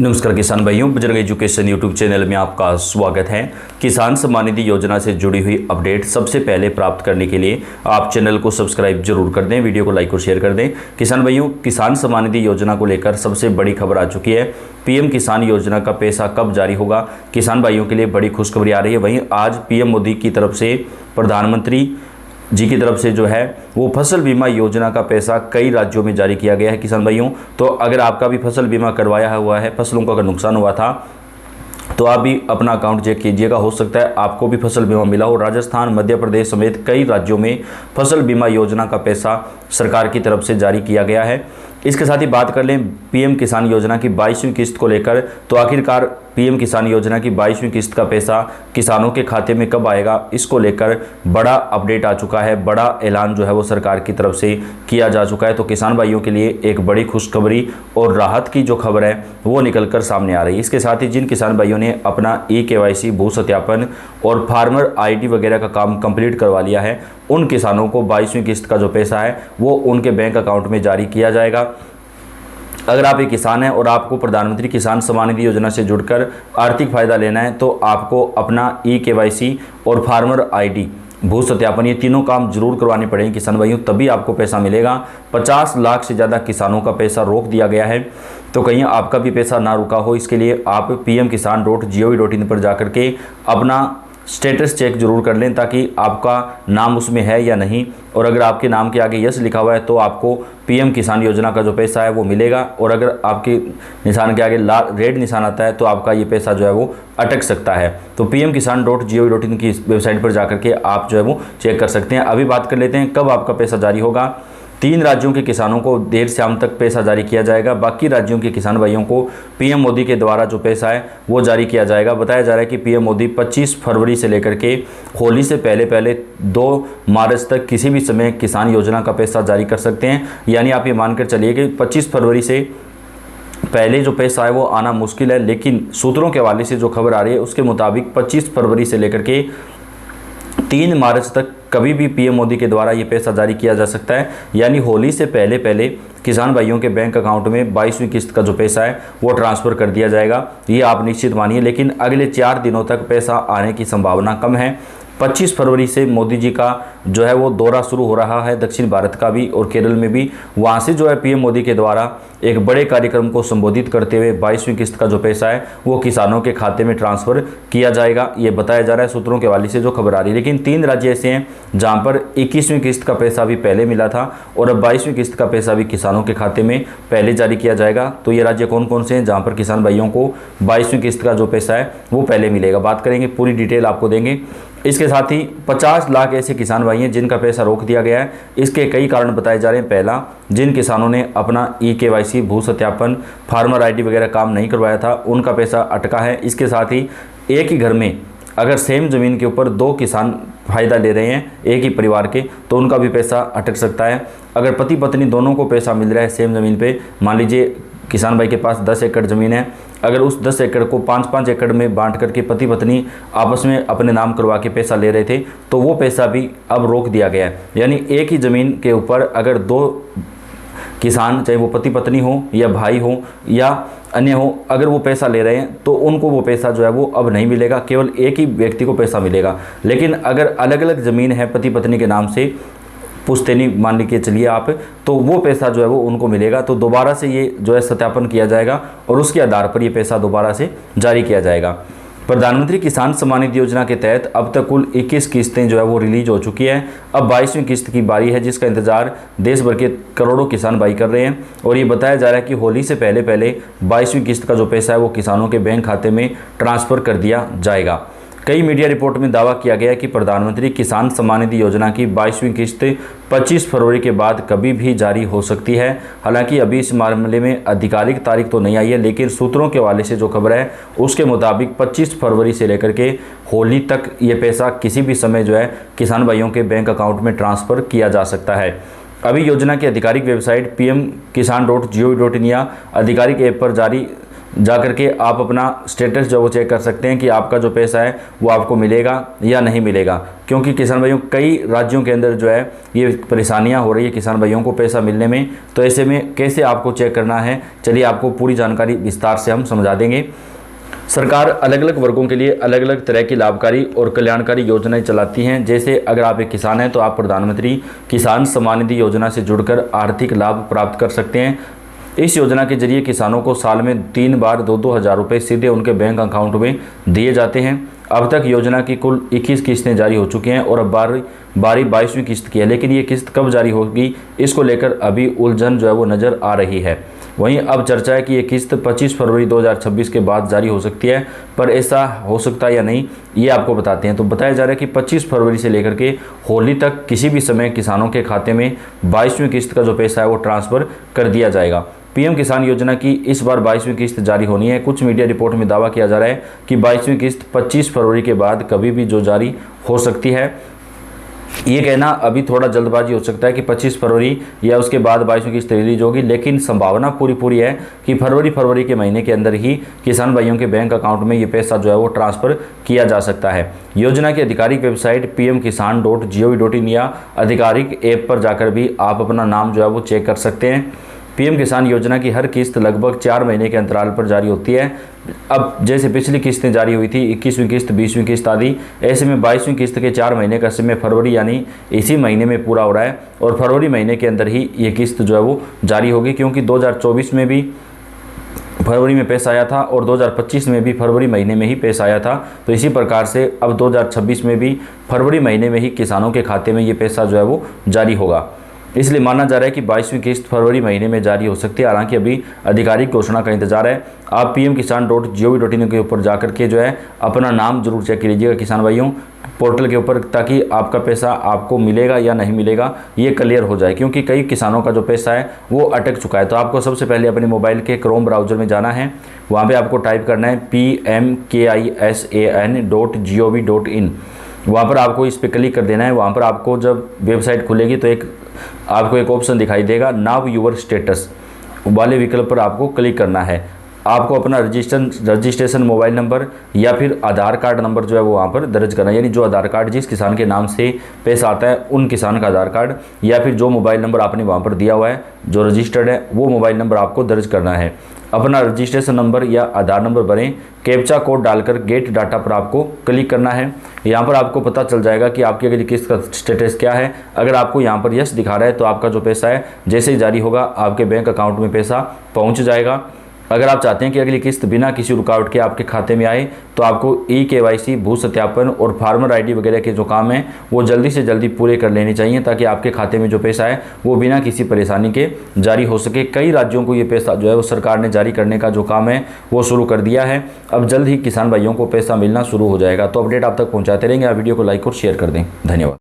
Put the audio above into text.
नमस्कार किसान भाइयों, बजरंग एजुकेशन यूट्यूब चैनल में आपका स्वागत है। किसान सम्मान निधि योजना से जुड़ी हुई अपडेट सबसे पहले प्राप्त करने के लिए आप चैनल को सब्सक्राइब जरूर कर दें, वीडियो को लाइक और शेयर कर दें। किसान भाइयों, किसान सम्मान निधि योजना को लेकर सबसे बड़ी खबर आ चुकी है। पीएम किसान योजना का पैसा कब जारी होगा, किसान भाइयों के लिए बड़ी खुशखबरी आ रही है। वहीं आज पीएम मोदी की तरफ से, प्रधानमंत्री जी की तरफ से जो है वो फसल बीमा योजना का पैसा कई राज्यों में जारी किया गया है। किसान भाइयों, तो अगर आपका भी फसल बीमा करवाया हुआ है, फसलों का अगर नुकसान हुआ था तो आप भी अपना अकाउंट चेक कीजिएगा, हो सकता है आपको भी फसल बीमा मिला हो। राजस्थान, मध्य प्रदेश समेत कई राज्यों में फसल बीमा योजना का पैसा सरकार की तरफ से जारी किया गया है। इसके साथ ही बात कर लें पीएम किसान योजना की 22वीं किस्त को लेकर, तो आखिरकार पीएम किसान योजना की 22वीं किस्त का पैसा किसानों के खाते में कब आएगा, इसको लेकर बड़ा अपडेट आ चुका है। बड़ा ऐलान जो है वो सरकार की तरफ से किया जा चुका है। तो किसान भाइयों के लिए एक बड़ी खुशखबरी और राहत की जो खबर है वो निकल कर सामने आ रही है। इसके साथ ही जिन किसान भाइयों ने अपना KYC, भू सत्यापन और फार्मर ID वगैरह का काम कंप्लीट करवा लिया है, उन किसानों को 22वीं किस्त का जो पैसा है वो उनके बैंक अकाउंट में जारी किया जाएगा। अगर आप एक किसान हैं और आपको प्रधानमंत्री किसान सम्मान निधि योजना से जुड़कर आर्थिक फ़ायदा लेना है तो आपको अपना KYC और फार्मर ID, भू सत्यापन, ये तीनों काम जरूर करवाने पड़ेंगे किसान भाइयों, तभी आपको पैसा मिलेगा। 50 लाख से ज़्यादा किसानों का पैसा रोक दिया गया है, तो कहीं आपका भी पैसा ना रुका हो, इसके लिए आप pmkisan.gov.in पर जाकर के अपना स्टेटस चेक जरूर कर लें ताकि आपका नाम उसमें है या नहीं, और अगर आपके नाम के आगे यस लिखा हुआ है तो आपको पीएम किसान योजना का जो पैसा है वो मिलेगा, और अगर आपके निशान के आगे लाल रेड निशान आता है तो आपका ये पैसा जो है वो अटक सकता है। तो pmkisan.gov.in की वेबसाइट पर जाकर के आप जो है वो चेक कर सकते हैं। अभी बात कर लेते हैं कब आपका पैसा जारी होगा। 3 राज्यों के किसानों को देर शाम तक पैसा जारी किया जाएगा। बाकी राज्यों के किसान भाइयों को पीएम मोदी के द्वारा जो पैसा है वो जारी किया जाएगा। बताया जा रहा है कि पीएम मोदी 25 फरवरी से लेकर के होली से पहले 2 मार्च तक किसी भी समय किसान योजना का पैसा जारी कर सकते हैं। यानी आप ये मानकर चलिए कि 25 फरवरी से पहले जो पैसा है वो आना मुश्किल है, लेकिन सूत्रों के हवाले से जो खबर आ रही है उसके मुताबिक 25 फरवरी से लेकर के 3 मार्च तक कभी भी पीएम मोदी के द्वारा ये पैसा जारी किया जा सकता है। यानी होली से पहले किसान भाइयों के बैंक अकाउंट में 22वीं किस्त का जो पैसा है वो ट्रांसफ़र कर दिया जाएगा, ये आप निश्चित मानिए। लेकिन अगले 4 दिनों तक पैसा आने की संभावना कम है। 25 फरवरी से मोदी जी का जो है वो दौरा शुरू हो रहा है, दक्षिण भारत का भी और केरल में भी। वहाँ से जो है पीएम मोदी के द्वारा एक बड़े कार्यक्रम को संबोधित करते हुए 22वीं किस्त का जो पैसा है वो किसानों के खाते में ट्रांसफ़र किया जाएगा, ये बताया जा रहा है सूत्रों के हवाले से जो खबर आ रही है। लेकिन 3 राज्य ऐसे हैं जहाँ पर 21वीं किस्त का पैसा भी पहले मिला था और अब 22वीं किस्त का पैसा भी किसानों के खाते में पहले जारी किया जाएगा। तो ये राज्य कौन कौन से हैं जहाँ पर किसान भाइयों को 22वीं किस्त का जो पैसा है वो पहले मिलेगा, बात करेंगे, पूरी डिटेल आपको देंगे। इसके साथ ही 50 लाख ऐसे किसान भाई हैं जिनका पैसा रोक दिया गया है। इसके कई कारण बताए जा रहे हैं। पहला, जिन किसानों ने अपना KYC, भू सत्यापन, फार्मर ID वगैरह काम नहीं करवाया था उनका पैसा अटका है। इसके साथ ही एक ही घर में अगर सेम ज़मीन के ऊपर 2 किसान फ़ायदा ले रहे हैं एक ही परिवार के, तो उनका भी पैसा अटक सकता है। अगर पति पत्नी दोनों को पैसा मिल रहा है सेम ज़मीन पे, मान लीजिए किसान भाई के पास 10 एकड़ ज़मीन है, अगर उस 10 एकड़ को 5-5 एकड़ में बांट करके पति पत्नी आपस में अपने नाम करवा के पैसा ले रहे थे, तो वो पैसा भी अब रोक दिया गया है। यानी एक ही ज़मीन के ऊपर अगर 2 किसान, चाहे वो पति पत्नी हो या भाई हो या अन्य हो, अगर वो पैसा ले रहे हैं तो उनको वो पैसा जो है वो अब नहीं मिलेगा, केवल एक ही व्यक्ति को पैसा मिलेगा। लेकिन अगर अलग अलग ज़मीन है पति पत्नी के नाम से, पुश्तैनी मान के चलिए आप, तो वो पैसा जो है वो उनको मिलेगा। तो दोबारा से ये जो है सत्यापन किया जाएगा और उसके आधार पर ये पैसा दोबारा से जारी किया जाएगा। प्रधानमंत्री किसान सम्मान निधि योजना के तहत अब तक कुल 21 किस्तें जो है वो रिलीज हो चुकी है। अब 22वीं किस्त की बारी है जिसका इंतजार देश भर के करोड़ों किसान भाई कर रहे हैं। और ये बताया जा रहा है कि होली से पहले 22वीं किस्त का जो पैसा है वो किसानों के बैंक खाते में ट्रांसफ़र कर दिया जाएगा। कई मीडिया रिपोर्ट में दावा किया गया कि प्रधानमंत्री किसान सम्मान निधि योजना की 22वीं किस्त 25 फरवरी के बाद कभी भी जारी हो सकती है। हालांकि अभी इस मामले में आधिकारिक तारीख तो नहीं आई है, लेकिन सूत्रों के हवाले से जो खबर है उसके मुताबिक 25 फरवरी से लेकर के होली तक ये पैसा किसी भी समय जो है किसान भाइयों के बैंक अकाउंट में ट्रांसफ़र किया जा सकता है। अभी योजना की आधिकारिक वेबसाइट pmkisan.gov.in या आधिकारिक ऐप पर जारी जा करके आप अपना स्टेटस जो वो चेक कर सकते हैं कि आपका जो पैसा है वो आपको मिलेगा या नहीं मिलेगा। क्योंकि किसान भाइयों कई राज्यों के अंदर जो है ये परेशानियां हो रही है किसान भाइयों को पैसा मिलने में। तो ऐसे में कैसे आपको चेक करना है, चलिए आपको पूरी जानकारी विस्तार से हम समझा देंगे। सरकार अलग अलग वर्गों के लिए अलग अलग तरह की लाभकारी और कल्याणकारी योजनाएं चलाती हैं। जैसे अगर आप एक किसान हैं तो आप प्रधानमंत्री किसान सम्मान निधि योजना से जुड़कर आर्थिक लाभ प्राप्त कर सकते हैं। इस योजना के जरिए किसानों को साल में 3 बार 2-2 हज़ार रुपये सीधे उनके बैंक अकाउंट में दिए जाते हैं। अब तक योजना की कुल 21 किस्तें जारी हो चुकी हैं और अब बारी 22वीं किस्त की है। लेकिन ये किस्त कब जारी होगी, इसको लेकर अभी उलझन जो है वो नज़र आ रही है। वहीं अब चर्चा है कि ये किस्त 25 फरवरी 2026 के बाद जारी हो सकती है, पर ऐसा हो सकता है या नहीं ये आपको बताते हैं। तो बताया जा रहा है कि 25 फरवरी से लेकर के होली तक किसी भी समय किसानों के खाते में 22वीं किस्त का जो पैसा है वो ट्रांसफ़र कर दिया जाएगा। पीएम किसान योजना की इस बार 22वीं किस्त जारी होनी है। कुछ मीडिया रिपोर्ट में दावा किया जा रहा है कि 22वीं किस्त 25 फरवरी के बाद कभी भी जो जारी हो सकती है। ये कहना अभी थोड़ा जल्दबाजी हो सकता है कि 25 फरवरी या उसके बाद 22वीं किस्त रिलीज होगी, लेकिन संभावना पूरी है कि फरवरी के महीने के अंदर ही किसान भाइयों के बैंक अकाउंट में ये पैसा जो है वो ट्रांसफ़र किया जा सकता है। योजना की आधिकारिक वेबसाइट pmkisan.gov.in या आधिकारिक ऐप पर जाकर भी आप अपना नाम जो है वो चेक कर सकते हैं। पीएम किसान योजना की हर किस्त लगभग 4 महीने के अंतराल पर जारी होती है। अब जैसे पिछली किस्तें जारी हुई थी 21वीं किस्त, 20वीं किस्त आदि, ऐसे में 22वीं किस्त के 4 महीने का समय फरवरी यानी इसी महीने में पूरा हो रहा है और फरवरी महीने के अंदर ही ये किस्त जो है वो जारी होगी। क्योंकि 2024 में भी फरवरी में पैसा आया था और 2025 में भी फरवरी महीने में ही पैसा आया था। तो इसी प्रकार से अब 2026 में भी फरवरी महीने में ही किसानोनों के खाते में ये पैसा जो है वो जारी होगा। इसलिए माना जा रहा है कि 22वीं किस्त फरवरी महीने में जारी हो सकती है। हालांकि अभी आधिकारिक घोषणा का इंतजार है। आप pmkisan.gov.in के ऊपर जाकर के जो है अपना नाम जरूर चेक कीजिएगा किसान भाइयों पोर्टल के ऊपर, ताकि आपका पैसा आपको मिलेगा या नहीं मिलेगा ये क्लियर हो जाए। क्योंकि कई किसानों का जो पैसा है वो अटक चुका है। तो आपको सबसे पहले अपने मोबाइल के क्रोम ब्राउज़र में जाना है, वहाँ पर आपको टाइप करना है pmkisan.gov.in। वहाँ पर आपको इस पर क्लिक कर देना है। वहाँ पर आपको जब वेबसाइट खुलेगी तो आपको एक ऑप्शन दिखाई देगा नाउ यूर स्टेटस वाले विकल्प पर आपको क्लिक करना है। आपको अपना रजिस्ट्रेशन मोबाइल नंबर या फिर आधार कार्ड नंबर जो है वो वहाँ पर दर्ज करना है। यानी जो आधार कार्ड जिस किसान के नाम से पैसा आता है उन किसान का आधार कार्ड या फिर जो मोबाइल नंबर आपने वहाँ पर दिया हुआ है जो रजिस्टर्ड है वो मोबाइल नंबर आपको दर्ज करना है। अपना रजिस्ट्रेशन नंबर या आधार नंबर भरें, कैप्चा कोड डालकर गेट डाटा पर आपको क्लिक करना है। यहाँ पर आपको पता चल जाएगा कि आपकी अगली किस्त का स्टेटस क्या है। अगर आपको यहाँ पर यस दिखा रहा है तो आपका जो पैसा है जैसे ही जारी होगा आपके बैंक अकाउंट में पैसा पहुँच जाएगा। अगर आप चाहते हैं कि अगली किस्त बिना किसी रुकावट के आपके खाते में आए तो आपको eKYC, भू सत्यापन और फार्मर आईडी वगैरह के जो काम हैं वो जल्दी से जल्दी पूरे कर लेने चाहिए, ताकि आपके खाते में जो पैसा है वो बिना किसी परेशानी के जारी हो सके। कई राज्यों को ये पैसा जो है वो सरकार ने जारी करने का जो काम है वो शुरू कर दिया है। अब जल्द ही किसान भाइयों को पैसा मिलना शुरू हो जाएगा। तो अपडेट आप तक पहुँचाते रहेंगे। आप वीडियो को लाइक और शेयर कर दें। धन्यवाद।